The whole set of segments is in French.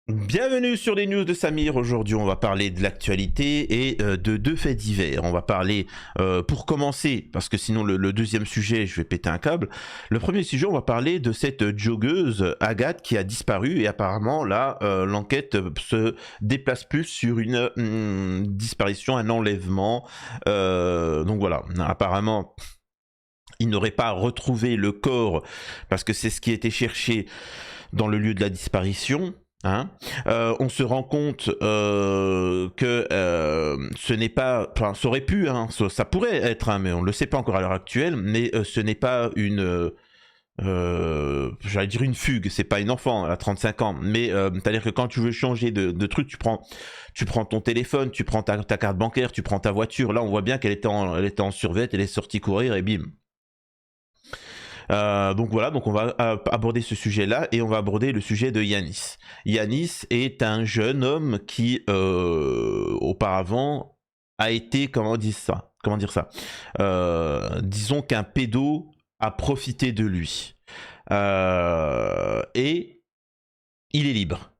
Bienvenue sur les news de Samir. Aujourd'hui, on va parler de l'actualité et de deux faits divers. On va parler, pour commencer, parce que sinon le deuxième sujet, je vais péter un câble. Le premier sujet, on va parler de cette joggeuse Agathe qui a disparu et apparemment là, l'enquête se déplace plus sur une disparition, un enlèvement. Donc voilà, apparemment, il n'aurait pas retrouvé le corps parce que c'est ce qui était cherché dans le lieu de la disparition. Hein, on se rend compte que ce n'est pas, enfin, ça aurait pu, hein, ça pourrait être, hein, mais on ne le sait pas encore à l'heure actuelle, mais ce n'est pas une, j'allais dire une fugue, c'est pas une enfant, elle a 35 ans, mais c'est-à-dire que quand tu veux changer de truc, tu prends ton téléphone, tu prends ta carte bancaire, tu prends ta voiture, là on voit bien qu'elle elle était en survêt, elle est sortie courir et bim. Donc voilà, donc on va aborder ce sujet-là et on va aborder le sujet de Yanis. Yanis est un jeune homme qui auparavant a été, comment dire ça, disons qu'un pédo a profité de lui et il est libre.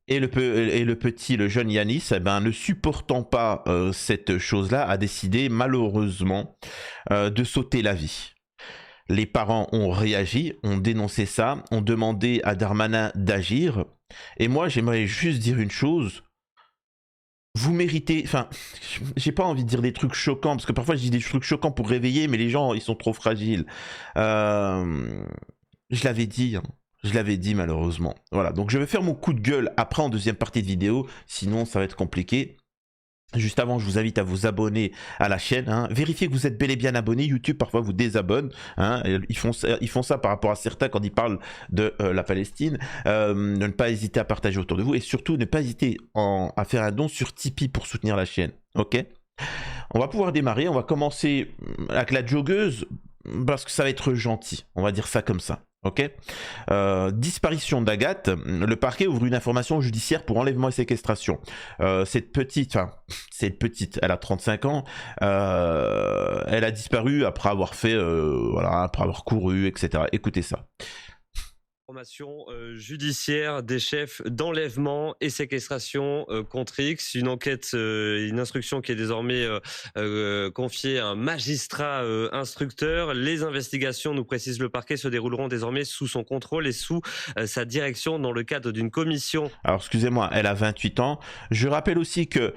Et le jeune Yanis, eh ben, ne supportant pas cette chose-là, a décidé malheureusement de sauter la vie. Les parents ont réagi, ont dénoncé ça, ont demandé à Darmanin d'agir. Et moi, j'aimerais juste dire une chose. Vous méritez... Enfin, j'ai pas envie de dire des trucs choquants, parce que parfois je dis des trucs choquants pour réveiller, mais les gens, ils sont trop fragiles. Je l'avais dit, hein. Je l'avais dit malheureusement. Voilà, donc je vais faire mon coup de gueule après en deuxième partie de vidéo, sinon ça va être compliqué. Juste avant, je vous invite à vous abonner à la chaîne. Hein. Vérifiez que vous êtes bel et bien abonné. YouTube, parfois, vous désabonne. Hein. Ils font ça par rapport à certains quand ils parlent de la Palestine. Ne pas hésiter à partager autour de vous. Et surtout, ne pas hésiter à faire un don sur Tipeee pour soutenir la chaîne. Ok ? On va pouvoir démarrer. On va commencer avec la joggeuse parce que ça va être gentil. On va dire ça comme ça. Ok. Disparition d'Agathe. Le parquet ouvre une information judiciaire pour enlèvement et séquestration. Cette petite, elle a 35 ans. Elle a disparu après avoir fait, voilà, après avoir couru, etc. Écoutez ça. Information judiciaire des chefs d'enlèvement et séquestration contre X, une enquête, une instruction qui est désormais confiée à un magistrat instructeur. Les investigations, nous précise le parquet, se dérouleront désormais sous son contrôle et sous sa direction dans le cadre d'une commission. Alors excusez-moi, elle a 28 ans. Je rappelle aussi que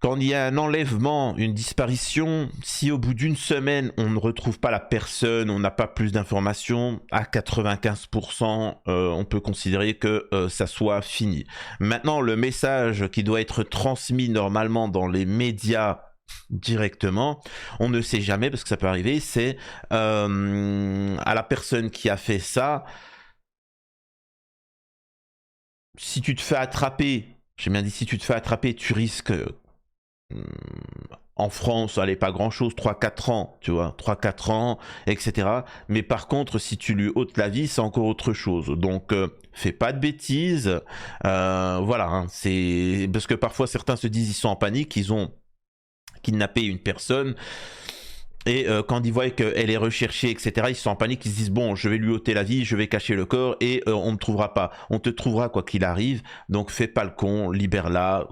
quand il y a un enlèvement, une disparition, si au bout d'une semaine on ne retrouve pas la personne, on n'a pas plus d'informations, à 95%, on peut considérer que ça soit fini. Maintenant, le message qui doit être transmis normalement dans les médias directement, on ne sait jamais parce que ça peut arriver, c'est à la personne qui a fait ça, si tu te fais attraper, j'ai bien dit si tu te fais attraper, tu risques... en France, allez, pas grand chose, 3-4 ans, tu vois, 3-4 ans, etc. Mais par contre, si tu lui ôtes la vie, c'est encore autre chose. Donc, fais pas de bêtises. Voilà, hein, c'est parce que parfois certains se disent ils sont en panique, ils ont kidnappé une personne. Et quand ils voient qu'elle est recherchée, etc., ils sont en panique, ils se disent bon, je vais lui ôter la vie, je vais cacher le corps et on ne me trouvera pas. On te trouvera quoi qu'il arrive, donc fais pas le con, libère-la,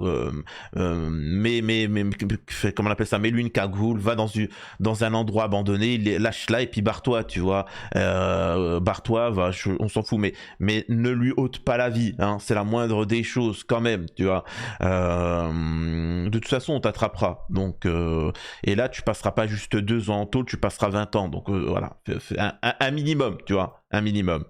comment on appelle ça, mets-lui une cagoule, va dans un endroit abandonné, lâche-la et puis barre-toi, tu vois. Barre-toi, on s'en fout, mais ne lui ôte pas la vie, hein, c'est la moindre des choses quand même, tu vois. De toute façon, on t'attrapera, donc et là, tu passeras pas juste 2 ans en tôle, tu passeras 20 ans. Donc voilà, un minimum, tu vois, un minimum.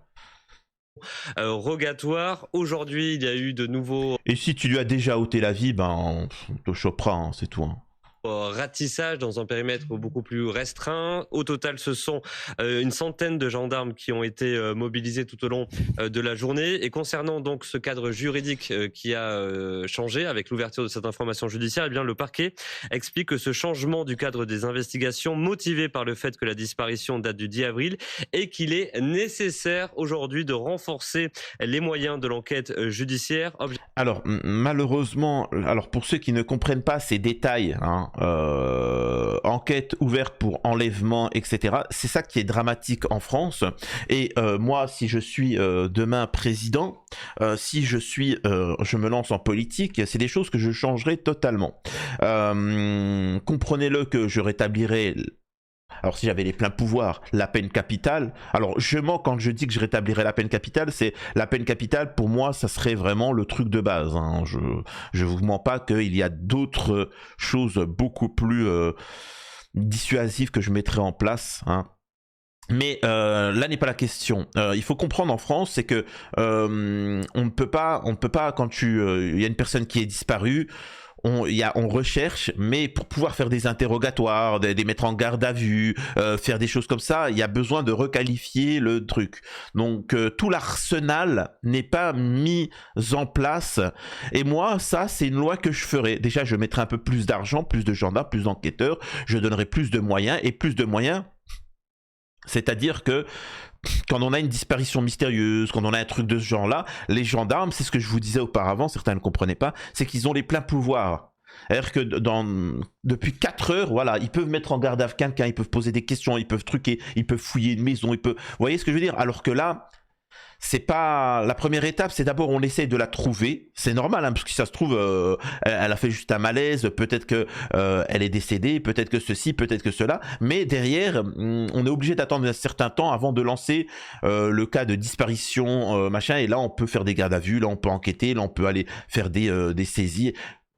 Rogatoire. Aujourd'hui, il y a eu de nouveaux Et si tu lui as déjà ôté la vie, ben on te chopera, hein, c'est tout. Hein. ratissage dans un périmètre beaucoup plus restreint. Au total, ce sont une centaine de gendarmes qui ont été mobilisés tout au long de la journée. Et concernant donc ce cadre juridique qui a changé avec l'ouverture de cette information judiciaire, eh bien le parquet explique que ce changement du cadre des investigations, motivé par le fait que la disparition date du 10 avril, et qu'il est nécessaire aujourd'hui de renforcer les moyens de l'enquête judiciaire. Alors malheureusement, alors pour ceux qui ne comprennent pas ces détails, hein, enquête ouverte pour enlèvement, etc. C'est ça qui est dramatique en France. Et moi, si je suis demain président, si je me lance en politique, c'est des choses que je changerai totalement. Comprenez-le que je rétablirai. Alors si j'avais les pleins pouvoirs, la peine capitale, alors je mens quand je dis que je rétablirais la peine capitale, c'est la peine capitale pour moi ça serait vraiment le truc de base, hein. Je vous mens pas qu'il y a d'autres choses beaucoup plus dissuasives que je mettrais en place, hein. Mais là n'est pas la question. Il faut comprendre en France, c'est que on ne peut pas quand il y a une personne qui est disparue, on recherche, mais pour pouvoir faire des interrogatoires, des mettre en garde à vue, faire des choses comme ça, il y a besoin de requalifier le truc. Donc tout l'arsenal n'est pas mis en place. Et moi, ça, c'est une loi que je ferai. Déjà, je mettrai un peu plus d'argent, plus de gendarmes, plus d'enquêteurs. Je donnerai plus de moyens et plus de moyens. C'est-à-dire que quand on a une disparition mystérieuse, quand on a un truc de ce genre-là, les gendarmes, c'est ce que je vous disais auparavant, certains ne comprenaient pas, c'est qu'ils ont les pleins pouvoirs. C'est-à-dire que depuis 4 heures, voilà, ils peuvent mettre en garde à quelqu'un, ils peuvent poser des questions, ils peuvent truquer, ils peuvent fouiller une maison, vous voyez ce que je veux dire? Alors que là, c'est pas la première étape, c'est d'abord on essaye de la trouver. C'est normal, hein, parce que si ça se trouve, elle a fait juste un malaise, peut-être que elle est décédée, peut-être que ceci, peut-être que cela. Mais derrière, on est obligé d'attendre un certain temps avant de lancer le cas de disparition, machin. Et là, on peut faire des gardes à vue, là, on peut enquêter, là, on peut aller faire des saisies.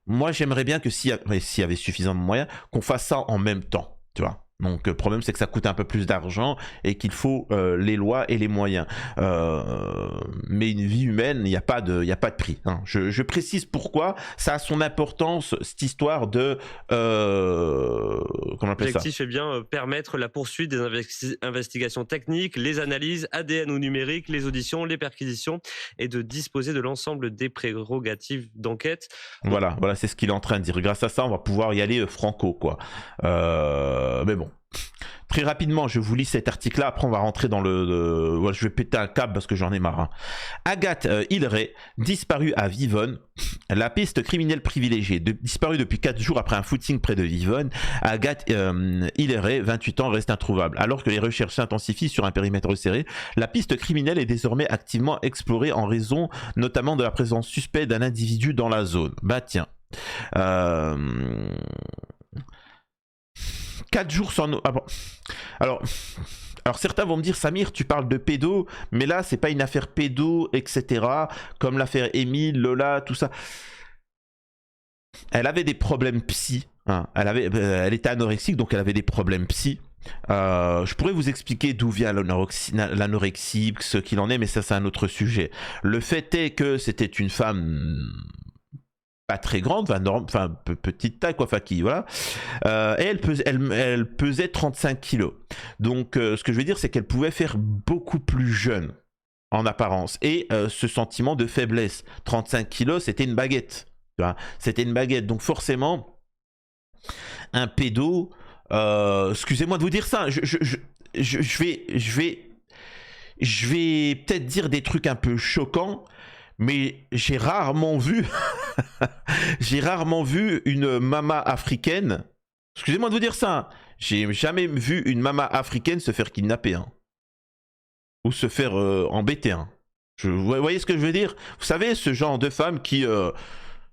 Moi, j'aimerais bien que s'il y avait suffisamment de moyens, qu'on fasse ça en même temps, tu vois. Donc le problème c'est que ça coûte un peu plus d'argent et qu'il faut les lois et les moyens. Mais une vie humaine, il n'y a pas de prix, hein. Je précise pourquoi ça a son importance, cette histoire de comment on appelle ça ? L'objectif est bien permettre la poursuite des investigations techniques, les analyses ADN ou numériques, les auditions, les perquisitions et de disposer de l'ensemble des prérogatives d'enquête. Voilà, c'est ce qu'il est en train de dire. Grâce à ça, on va pouvoir y aller franco, quoi. Mais bon. Très rapidement, je vous lis cet article-là. Après, on va rentrer dans ouais, je vais péter un câble parce que j'en ai marre, hein. Agathe Hilleray, disparue à Vivonne. La piste criminelle privilégiée. Disparue depuis 4 jours après un footing près de Vivonne, Agathe Hilleray, 28 ans, reste introuvable. Alors que les recherches s'intensifient sur un périmètre resserré, la piste criminelle est désormais activement explorée en raison notamment de la présence suspecte d'un individu dans la zone. Bah tiens. 4 jours sans... Alors certains vont me dire, Samir, tu parles de pédo, mais là, c'est pas une affaire pédo, etc. Comme l'affaire Émile, Lola, tout ça. Elle avait des problèmes psy, hein. Elle était anorexique, donc elle avait des problèmes psy. Je pourrais vous expliquer d'où vient l'anorexie, ce qu'il en est, mais ça, c'est un autre sujet. Le fait est que c'était une femme... pas très grande, enfin petite taille, quoi, enfin qui, voilà. Et elle pesait 35 kilos. Donc ce que je veux dire, c'est qu'elle pouvait faire beaucoup plus jeune en apparence. Et ce sentiment de faiblesse, 35 kilos, c'était une baguette. Tu vois, c'était une baguette. Donc forcément, un pédo, excusez-moi de vous dire ça, je vais peut-être dire des trucs un peu choquants, mais j'ai rarement vu une mama africaine. Excusez-moi de vous dire ça, hein. J'ai jamais vu une mama africaine se faire kidnapper, hein. Ou se faire embêter, hein. Vous voyez ce que je veux dire? Vous savez, ce genre de femmes qui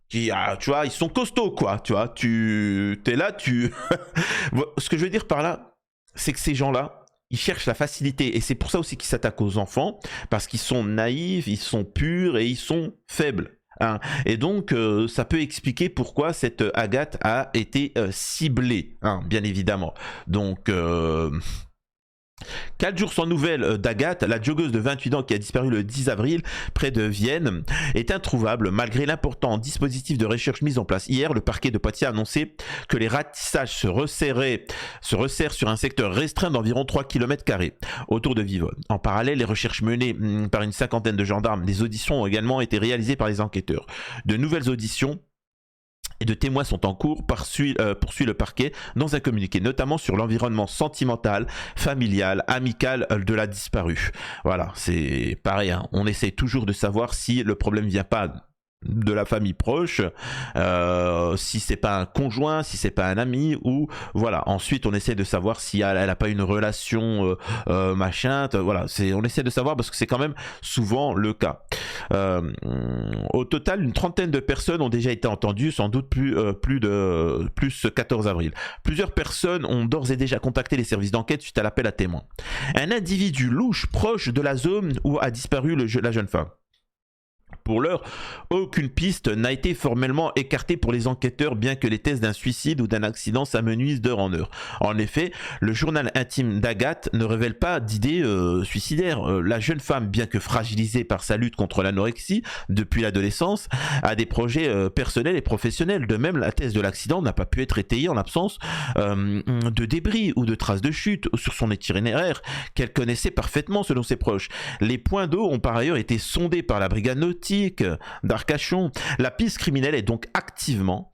tu vois, ils sont costauds, quoi. Tu vois, t'es là, ce que je veux dire par là, c'est que ces gens-là, ils cherchent la facilité. Et c'est pour ça aussi qu'ils s'attaquent aux enfants, parce qu'ils sont naïfs, ils sont purs et ils sont faibles, hein. Et donc, ça peut expliquer pourquoi cette Agathe a été ciblée, hein, bien évidemment. Donc... 4 jours sans nouvelles d'Agathe, la joggeuse de 28 ans qui a disparu le 10 avril près de Vienne, est introuvable malgré l'important dispositif de recherche mis en place. Hier, le parquet de Poitiers a annoncé que les ratissages se resserrent sur un secteur restreint d'environ 3 km² autour de Vivonne. En parallèle, les recherches menées par une 50aine de gendarmes, des auditions ont également été réalisées par les enquêteurs. De nouvelles auditions et de témoins sont en cours, poursuit le parquet dans un communiqué, notamment sur l'environnement sentimental, familial, amical de la disparue. Voilà, c'est pareil, hein. On essaie toujours de savoir si le problème vient pas de la famille proche, si c'est pas un conjoint, si c'est pas un ami, ou voilà. Ensuite, on essaie de savoir si elle a pas une relation machin. Voilà, on essaie de savoir parce que c'est quand même souvent le cas. Au total, une trentaine de personnes ont déjà été entendues, sans doute plus ce 14 avril. Plusieurs personnes ont d'ores et déjà contacté les services d'enquête suite à l'appel à témoins. Un individu louche proche de la zone où a disparu la jeune femme. Pour l'heure, aucune piste n'a été formellement écartée pour les enquêteurs, bien que les thèses d'un suicide ou d'un accident s'amenuisent d'heure en heure. En effet, le journal intime d'Agathe ne révèle pas d'idées suicidaires. La jeune femme, bien que fragilisée par sa lutte contre l'anorexie depuis l'adolescence, a des projets personnels et professionnels. De même, la thèse de l'accident n'a pas pu être étayée en l'absence de débris ou de traces de chute sur son itinéraire qu'elle connaissait parfaitement selon ses proches. Les points d'eau ont par ailleurs été sondés par la brigade nautique d'Arcachon. La piste criminelle est donc activement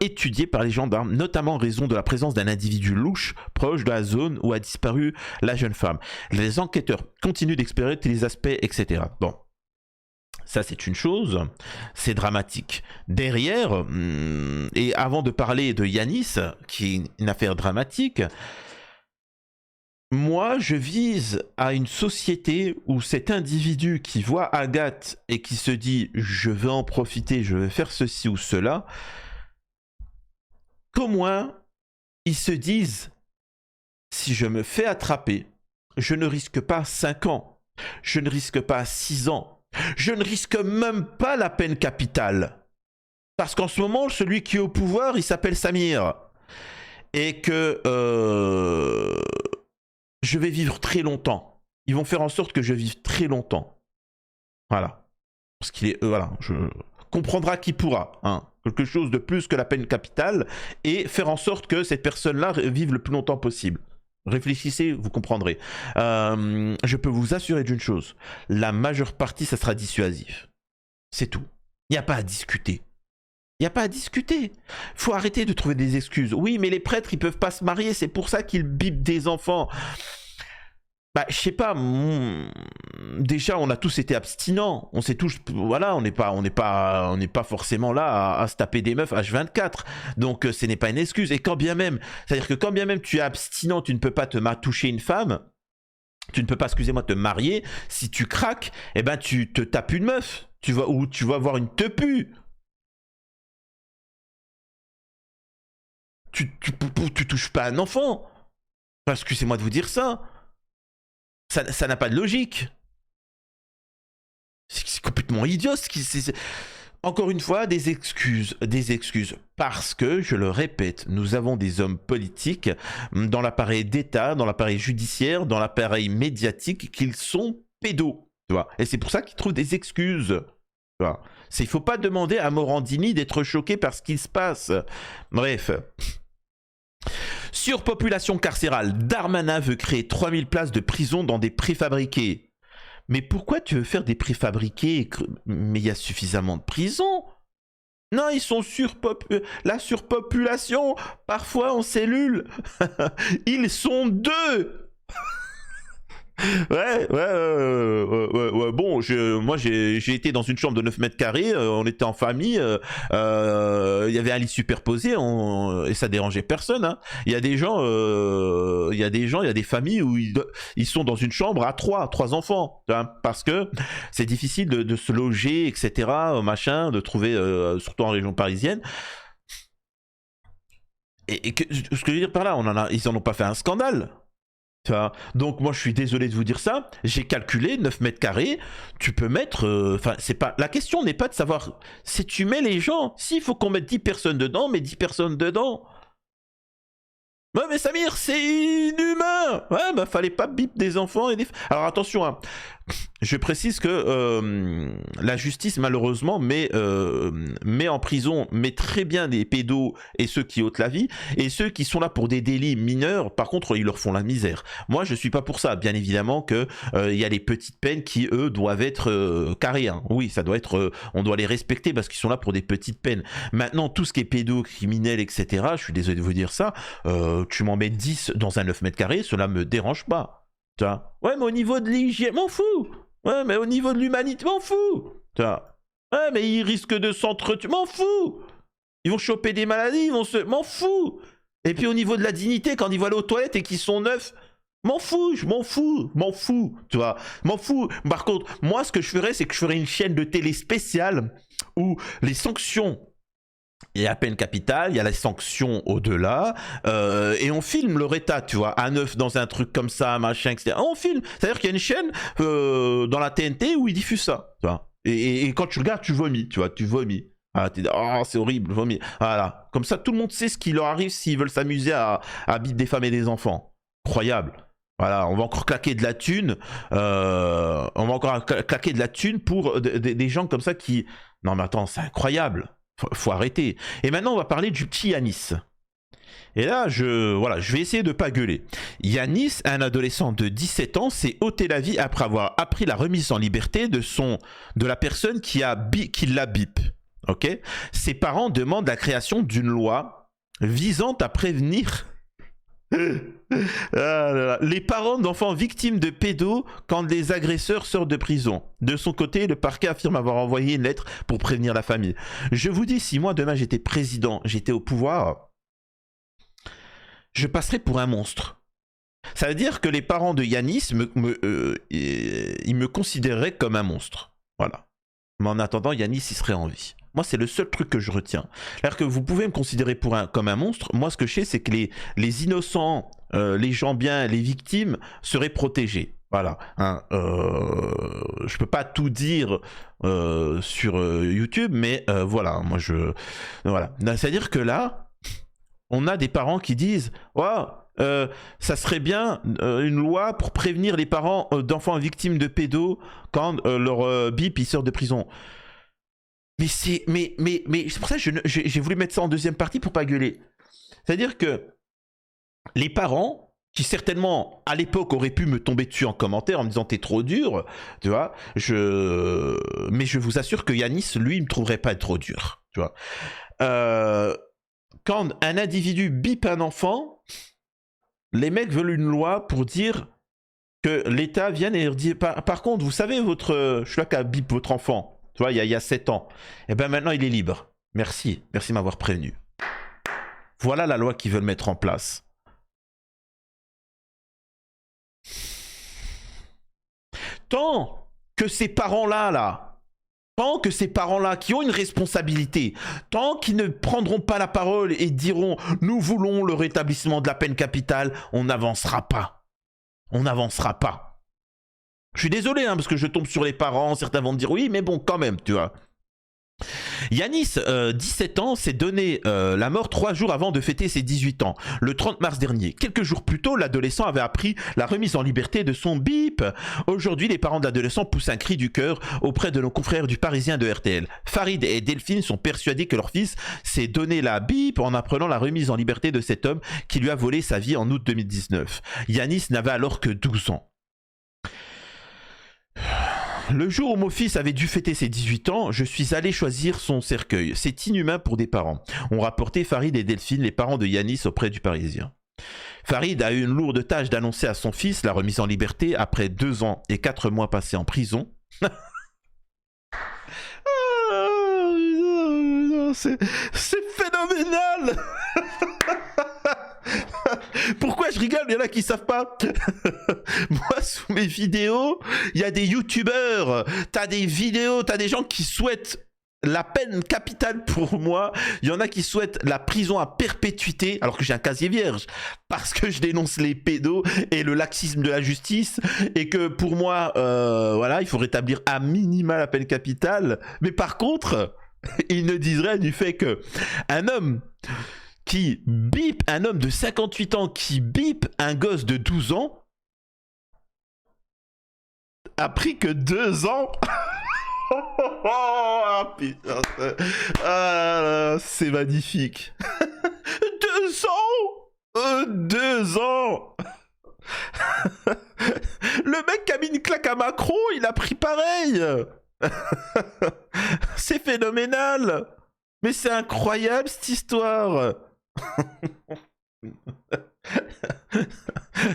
étudiée par les gendarmes, notamment en raison de la présence d'un individu louche proche de la zone où a disparu la jeune femme. Les enquêteurs continuent d'explorer tous les aspects, etc. Bon. Ça, c'est une chose, c'est dramatique. Derrière, et avant de parler de Yanis, qui est une affaire dramatique, moi, je vise à une société où cet individu qui voit Agathe et qui se dit « je veux en profiter, je veux faire ceci ou cela », qu'au moins, ils se disent « si je me fais attraper, je ne risque pas 5 ans, je ne risque pas 6 ans, je ne risque même pas la peine capitale. Parce qu'en ce moment, celui qui est au pouvoir, il s'appelle Samir. Et que... je vais vivre très longtemps. Ils vont faire en sorte que je vive très longtemps. Voilà. Parce qu'il est... voilà. Je comprendra qui pourra. Hein. Quelque chose de plus que la peine capitale. Et faire en sorte que cette personne-là vive le plus longtemps possible. Réfléchissez, vous comprendrez. Je peux vous assurer d'une chose. La majeure partie, ça sera dissuasif. C'est tout. Il n'y a pas à discuter. Il n'y a pas à discuter. Faut arrêter de trouver des excuses. Oui, mais les prêtres, ils peuvent pas se marier. C'est pour ça qu'ils bipent des enfants. Bah, je sais pas. Déjà, on a tous été abstinents. On s'est tous, voilà, on n'est pas forcément là à se taper des meufs H24. Donc, ce n'est pas une excuse. Et quand bien même, c'est-à-dire que quand bien même tu es abstinent, tu ne peux pas te toucher une femme. Tu ne peux pas, excusez-moi, te marier. Si tu craques, eh ben, tu te tapes une meuf. Ou tu vas avoir une tepu. Tu touches pas un enfant. Enfin, excusez-moi de vous dire ça. Ça n'a pas de logique. C'est complètement idiot. Encore une fois, des excuses. Parce que, je le répète, nous avons des hommes politiques dans l'appareil d'État, dans l'appareil judiciaire, dans l'appareil médiatique, qu'ils sont pédos. Tu vois. Et c'est pour ça qu'ils trouvent des excuses. Tu vois. Il ne faut pas demander à Morandini d'être choqué par ce qui se passe. Bref. Surpopulation carcérale. Darmanin veut créer 3000 places de prison dans des préfabriqués. Mais pourquoi tu veux faire des préfabriqués? Mais il y a suffisamment de prisons. Non, ils sont la surpopulation, parfois en cellule. Ils sont 2. Ouais. Bon, moi j'ai été dans une chambre de 9 mètres carrés, on était en famille, il y avait un lit superposé et ça dérangeait personne. Hein. Il y a des gens, il y a des familles où ils sont dans une chambre à 3 enfants, hein, parce que c'est difficile de se loger, etc., machin, de trouver, surtout en région parisienne. Et ce que je veux dire par là, ils en ont pas fait un scandale. Donc moi je suis désolé de vous dire ça, j'ai calculé 9 mètres carrés, tu peux mettre, c'est pas, la question n'est pas de savoir si tu mets les gens, s'il faut qu'on mette 10 personnes dedans, mais 10 personnes dedans. Ouais mais Samir, c'est inhumain. Ouais bah fallait pas bip des enfants et des... Alors attention, hein. Je précise que la justice malheureusement met en prison, met très bien des pédos et ceux qui ôtent la vie, et ceux qui sont là pour des délits mineurs, par contre ils leur font la misère. Moi je suis pas pour ça, bien évidemment que il y a les petites peines qui eux doivent être carrées, hein. Oui ça doit être, on doit les respecter parce qu'ils sont là pour des petites peines. Maintenant tout ce qui est pédocriminel etc, je suis désolé de vous dire ça, tu m'en mets 10 dans un 9 mètres carrés, cela me dérange pas. Ouais mais au niveau de l'hygiène, m'en fous. Ouais mais au niveau de l'humanité, m'en fous. Ouais, mais ils risquent de s'entretuer. M'en fous. Ils vont choper des maladies, ils vont se... M'en fous. Et puis au niveau de la dignité, quand ils vont aller aux toilettes et qu'ils sont neufs, m'en fous, je m'en fous, m'en fous, tu vois, m'en fous. Par contre, moi, ce que je ferais, c'est que je ferais une chaîne de télé spéciale où les sanctions, il y a la peine capitale, il y a les sanctions au-delà, et on filme leur état, tu vois, à neuf dans un truc comme ça, machin, etc. On filme, c'est-à-dire qu'il y a une chaîne dans la TNT où ils diffusent ça, tu vois. Et quand tu regardes, tu vomis, tu vois, tu vomis. Ah, oh, c'est horrible, vomi. Voilà. Comme ça, tout le monde sait ce qui leur arrive s'ils veulent s'amuser à biter des femmes et des enfants. Incroyable. Voilà, on va encore claquer de la thune. On va encore claquer de la thune pour des gens comme ça qui... Non mais attends, c'est incroyable. Faut arrêter. Et maintenant, on va parler du petit Yanis. Et là, je vais essayer de pas gueuler. Yanis, un adolescent de 17 ans, s'est ôté la vie après avoir appris la remise en liberté de la personne qui l'a bip. Ok. Ses parents demandent la création d'une loi visant à prévenir les parents d'enfants victimes de pédos quand les agresseurs sortent de prison. De son côté, le parquet affirme avoir envoyé une lettre pour prévenir la famille. Je vous dis, si moi demain j'étais président, j'étais au pouvoir, je passerais pour un monstre. Ça veut dire que les parents de Yanis ils me considéreraient comme un monstre. Voilà. Mais en attendant, Yanis, il serait en vie. Moi, c'est le seul truc que je retiens. C'est-à-dire que vous pouvez me considérer comme un monstre. Moi, ce que je sais, c'est que les innocents, les gens bien, les victimes seraient protégés. Voilà. Hein, je peux pas tout dire sur YouTube, mais voilà. Moi, voilà. C'est-à-dire que là, on a des parents qui disent « Ouais, ça serait bien une loi pour prévenir les parents d'enfants victimes de pédos quand leur bip il sort de prison. » Mais c'est pour ça que j'ai voulu mettre ça en deuxième partie pour pas gueuler. C'est-à-dire que les parents qui certainement à l'époque auraient pu me tomber dessus en commentaire en me disant t'es trop dur, tu vois, mais je vous assure que Yanis, lui, il me trouverait pas trop dur, tu vois. Quand un individu bip un enfant, les mecs veulent une loi pour dire que l'État vienne et leur dit par contre, vous savez, je suis là qui a bip votre enfant, tu vois, il y a 7 ans, et ben maintenant il est libre. Merci de m'avoir prévenu. Voilà la loi qu'ils veulent mettre en place. Tant que ces parents-là, qui ont une responsabilité, tant qu'ils ne prendront pas la parole et diront « Nous voulons le rétablissement de la peine capitale », on n'avancera pas. On n'avancera pas. Je suis désolé, hein, parce que je tombe sur les parents, certains vont me dire « Oui, mais bon, quand même, tu vois. » Yanis, 17 ans, s'est donné la mort 3 jours avant de fêter ses 18 ans, le 30 mars dernier. Quelques jours plus tôt, l'adolescent avait appris la remise en liberté de son bip. Aujourd'hui, les parents de l'adolescent poussent un cri du cœur auprès de nos confrères du Parisien de RTL. Farid et Delphine sont persuadés que leur fils s'est donné la bip en apprenant la remise en liberté de cet homme qui lui a volé sa vie en août 2019. Yanis n'avait alors que 12 ans. Le jour où mon fils avait dû fêter ses 18 ans, je suis allé choisir son cercueil. C'est inhumain pour des parents, ont rapporté Farid et Delphine, les parents de Yanis, auprès du Parisien. Farid a eu une lourde tâche d'annoncer à son fils la remise en liberté après 2 ans et 4 mois passés en prison. C'est phénoménal. Pourquoi je rigole? Il y en a qui savent pas. Moi, sous mes vidéos, il y a des youtubeurs, t'as des vidéos, t'as des gens qui souhaitent la peine capitale pour moi. Il y en a qui souhaitent la prison à perpétuité, alors que j'ai un casier vierge, parce que je dénonce les pédos et le laxisme de la justice, et que pour moi, voilà, il faut rétablir à minima la peine capitale. Mais par contre, ils ne disent rien du fait que un homme qui bip, un homme de 58 ans qui bip un gosse de 12 ans, a pris que 2 ans. Oh, putain, c'est magnifique. 2 ans 2 ans. Le mec qui a mis une claque à Macron, il a pris pareil. C'est phénoménal. Mais c'est incroyable cette histoire.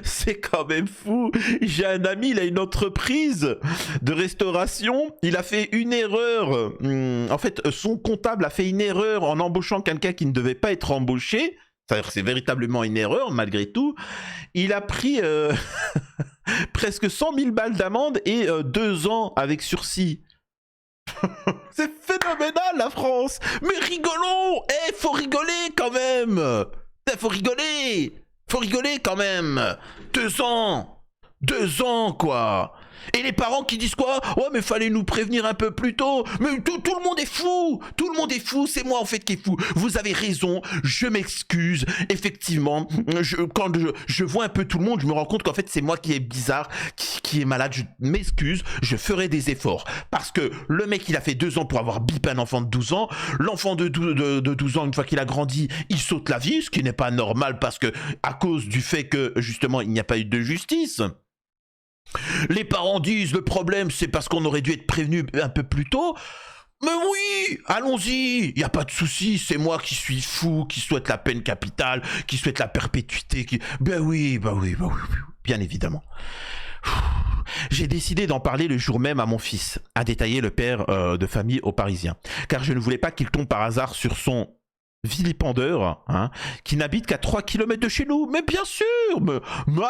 C'est quand même fou. J'ai un ami, il a une entreprise de restauration. Il a fait une erreur. En fait, son comptable a fait une erreur en embauchant quelqu'un qui ne devait pas être embauché. C'est-à-dire que c'est véritablement une erreur, malgré tout. Il a pris presque 100 000 balles d'amende et 2 ans avec sursis. C'est phénoménal, la France. Mais rigolons. Faut rigoler quand même. Faut rigoler. Faut rigoler quand même. 2 ans. 2 ans, quoi. Et les parents qui disent quoi? Ouais, mais fallait nous prévenir un peu plus tôt. Mais tout le monde est fou. Tout le monde est fou. C'est moi, en fait, qui est fou. Vous avez raison. Je m'excuse. Effectivement, quand je vois un peu tout le monde, je me rends compte qu'en fait, c'est moi qui est bizarre, qui est malade. Je m'excuse. Je ferai des efforts. Parce que le mec, il a fait 2 ans pour avoir bipé un enfant de 12 ans. L'enfant de 12 ans, une fois qu'il a grandi, il saute la vie, ce qui n'est pas normal parce que, à cause du fait que, justement, il n'y a pas eu de justice. Les parents disent le problème c'est parce qu'on aurait dû être prévenu un peu plus tôt. Mais oui, allons-y, il n'y a pas de souci, c'est moi qui suis fou, qui souhaite la peine capitale, qui souhaite la perpétuité, Ben oui, bien évidemment. J'ai décidé d'en parler le jour même à mon fils, a détaillé le père de famille au Parisien, car je ne voulais pas qu'il tombe par hasard sur son vilipendeur, qui n'habite qu'à 3 km de chez nous. Mais bien sûr, mais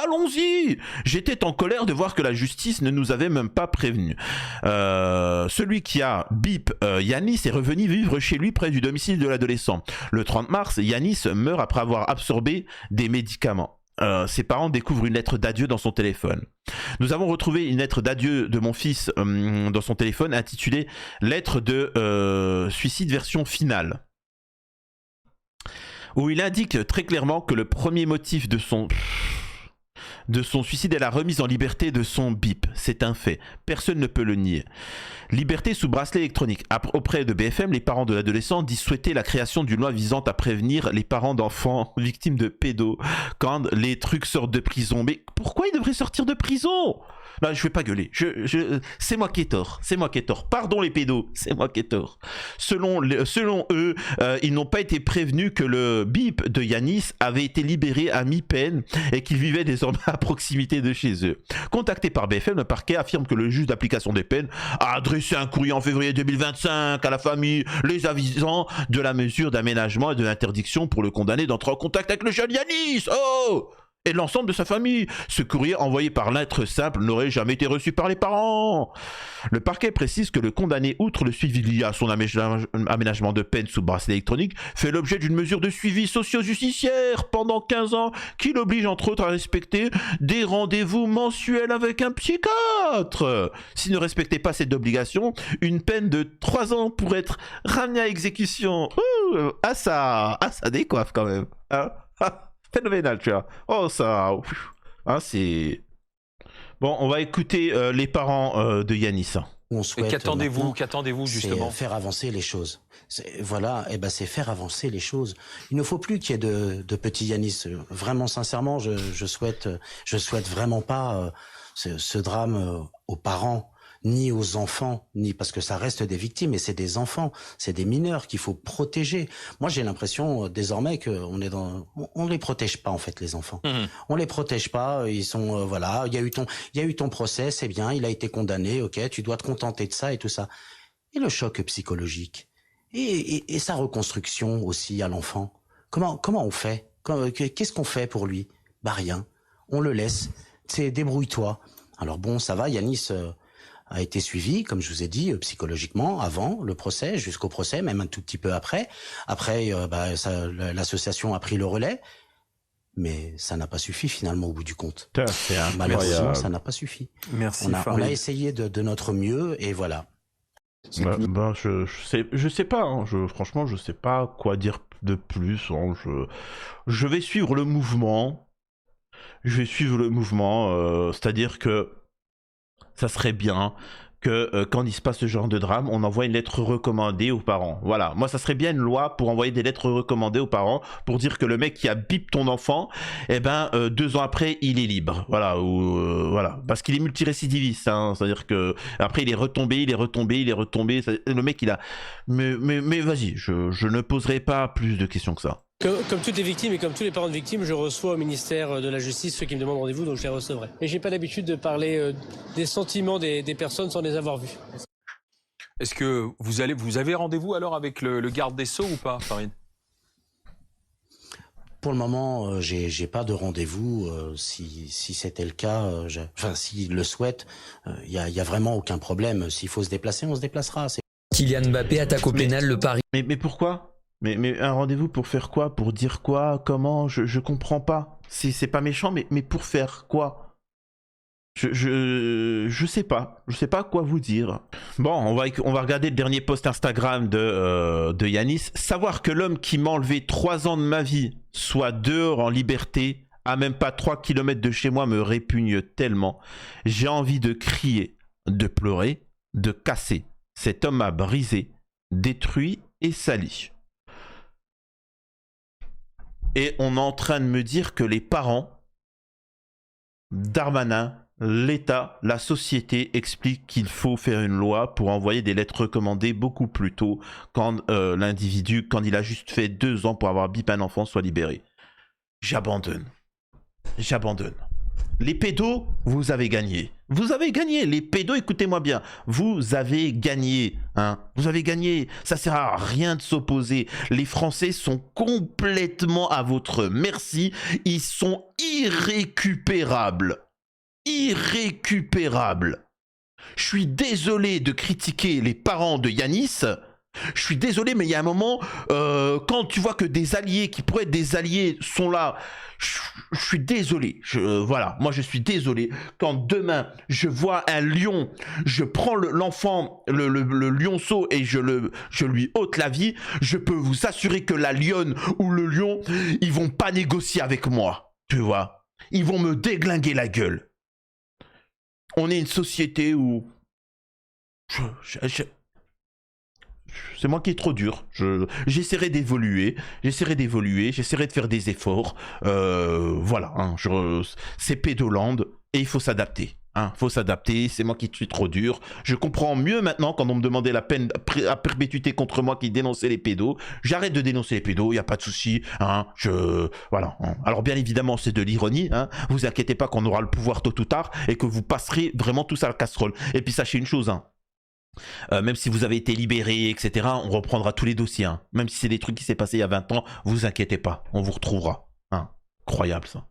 allons-y. J'étais en colère de voir que la justice ne nous avait même pas prévenus. Celui qui a bip Yanis est revenu vivre chez lui près du domicile de l'adolescent. Le 30 mars, Yanis meurt après avoir absorbé des médicaments. Ses parents découvrent une lettre d'adieu dans son téléphone. Nous avons retrouvé une lettre d'adieu de mon fils dans son téléphone intitulée « Lettre de suicide version finale ». Où il indique très clairement que le premier motif de son suicide est la remise en liberté de son bip. C'est un fait. Personne ne peut le nier. Liberté sous bracelet électronique. Auprès de BFM, les parents de l'adolescent disent souhaiter la création d'une loi visant à prévenir les parents d'enfants victimes de pédos quand les trucs sortent de prison. Mais pourquoi ils devraient sortir de prison? Non, je vais pas gueuler. C'est moi qui ai tort. C'est moi qui ai tort. Pardon les pédos. C'est moi qui ai tort. Selon eux, ils n'ont pas été prévenus que le bip de Yanis avait été libéré à mi-peine et qu'il vivait désormais à proximité de chez eux. Contacté par BFM, le parquet affirme que le juge d'application des peines a adressé un courrier en février 2025 à la famille, les avisant de la mesure d'aménagement et de l'interdiction pour le condamné d'entrer en contact avec le jeune Yanis. Oh! Et l'ensemble de sa famille. Ce courrier envoyé par lettre simple n'aurait jamais été reçu par les parents. Le parquet précise que le condamné, outre le suivi lié à son aménagement de peine sous bracelet électronique, fait l'objet d'une mesure de suivi socio-justiciaire pendant 15 ans qui l'oblige entre autres à respecter des rendez-vous mensuels avec un psychiatre. S'il ne respectait pas cette obligation, une peine de 3 ans pourrait être ramenée à exécution. Ça décoiffe quand même. Phénoménal, tu vois. Oh, ça... c'est... Bon, on va écouter les parents de Yanis. Qu'attendez-vous justement? Faire avancer les choses. C'est faire avancer les choses. Il ne faut plus qu'il y ait de petits Yanis. Vraiment, sincèrement, je souhaite vraiment pas ce drame aux parents, ni aux enfants, ni parce que ça reste des victimes, et c'est des enfants, c'est des mineurs qu'il faut protéger. Moi, j'ai l'impression désormais qu'on est on les protège pas en fait les enfants. On les protège pas. Ils sont il y a eu ton procès, c'est bien, il a été condamné, ok, tu dois te contenter de ça et tout ça. Et le choc psychologique et sa reconstruction aussi à l'enfant. Comment on fait? Qu'est-ce qu'on fait pour lui? Bah rien. On le laisse. Débrouille-toi. Alors bon, ça va, Yanis a été suivi, comme je vous ai dit, psychologiquement, avant le procès, jusqu'au procès, même un tout petit peu après. Après, l'association a pris le relais, mais ça n'a pas suffi finalement au bout du compte. Malheureusement, ça n'a pas suffi. Merci. On a essayé de notre mieux, et voilà. Je sais pas, franchement, je sais pas quoi dire de plus. Je vais suivre le mouvement. C'est-à-dire que ça serait bien que quand il se passe ce genre de drame, on envoie une lettre recommandée aux parents. Voilà, moi ça serait bien une loi pour envoyer des lettres recommandées aux parents pour dire que le mec qui a bip ton enfant, 2 ans après, il est libre. Voilà, parce qu'il est multirécidiviste, c'est-à-dire que après il est retombé. Le mec il a... Mais vas-y, je ne poserai pas plus de questions que ça. Comme toutes les victimes et comme tous les parents de victimes, je reçois au ministère de la Justice ceux qui me demandent rendez-vous, donc je les recevrai. Et j'ai pas l'habitude de parler des sentiments des personnes sans les avoir vus. Est-ce que vous avez rendez-vous alors avec le garde des Sceaux ou pas, Farid? Pour le moment, j'ai pas de rendez-vous. Si c'était le cas, enfin s'il le souhaite, il y a vraiment aucun problème. S'il faut se déplacer, on se déplacera. Kylian Mbappé attaque au pénal le Paris. Mais pourquoi? Mais un rendez-vous pour faire quoi? Pour dire quoi? Comment? Je comprends pas. C'est pas méchant, mais pour faire quoi? Je sais pas. Je sais pas quoi vous dire. Bon, on va regarder le dernier post Instagram de Yanis. Savoir que l'homme qui m'a enlevé 3 ans de ma vie soit dehors en liberté, à même pas 3 km de chez moi, me répugne tellement. J'ai envie de crier, de pleurer, de casser. Cet homme m'a brisé, détruit et sali. Et on est en train de me dire que les parents, Darmanin, l'État, la société expliquent qu'il faut faire une loi pour envoyer des lettres recommandées beaucoup plus tôt quand l'individu, quand il a juste fait 2 ans pour avoir bip un enfant, soit libéré. J'abandonne. J'abandonne. Les pédos, vous avez gagné. Vous avez gagné. Les pédos, écoutez-moi bien. Vous avez gagné. Hein. Vous avez gagné. Ça sert à rien de s'opposer. Les Français sont complètement à votre merci. Ils sont irrécupérables. Irrécupérables. Je suis désolé de critiquer les parents de Yanis. Je suis désolé, mais il y a un moment, quand tu vois que des alliés qui pourraient être des alliés sont là, je suis désolé. Voilà, moi je suis désolé. Quand demain je vois un lion, je prends l'enfant, le lionceau et je lui ôte la vie, je peux vous assurer que la lionne ou le lion, ils vont pas négocier avec moi. Tu vois, ils vont me déglinguer la gueule. On est une société où c'est moi qui est trop dur. J'essaierai d'évoluer, j'essaierai de faire des efforts. Voilà, hein, c'est Pédoland et il faut s'adapter. Hein, faut s'adapter, c'est moi qui suis trop dur. Je comprends mieux maintenant quand on me demandait la peine à perpétuité contre moi qui dénonçait les pédos. J'arrête de dénoncer les pédos, il n'y a pas de souci. Hein, voilà. Hein. Alors bien évidemment, c'est de l'ironie. Hein. Vous inquiétez pas qu'on aura le pouvoir tôt ou tard et que vous passerez vraiment tous à la casserole. Et puis sachez une chose, hein. Même si vous avez été libéré, etc., on reprendra tous les dossiers. Hein. Même si c'est des trucs qui s'est passé il y a 20 ans, vous inquiétez pas, on vous retrouvera. Hein. Incroyable ça.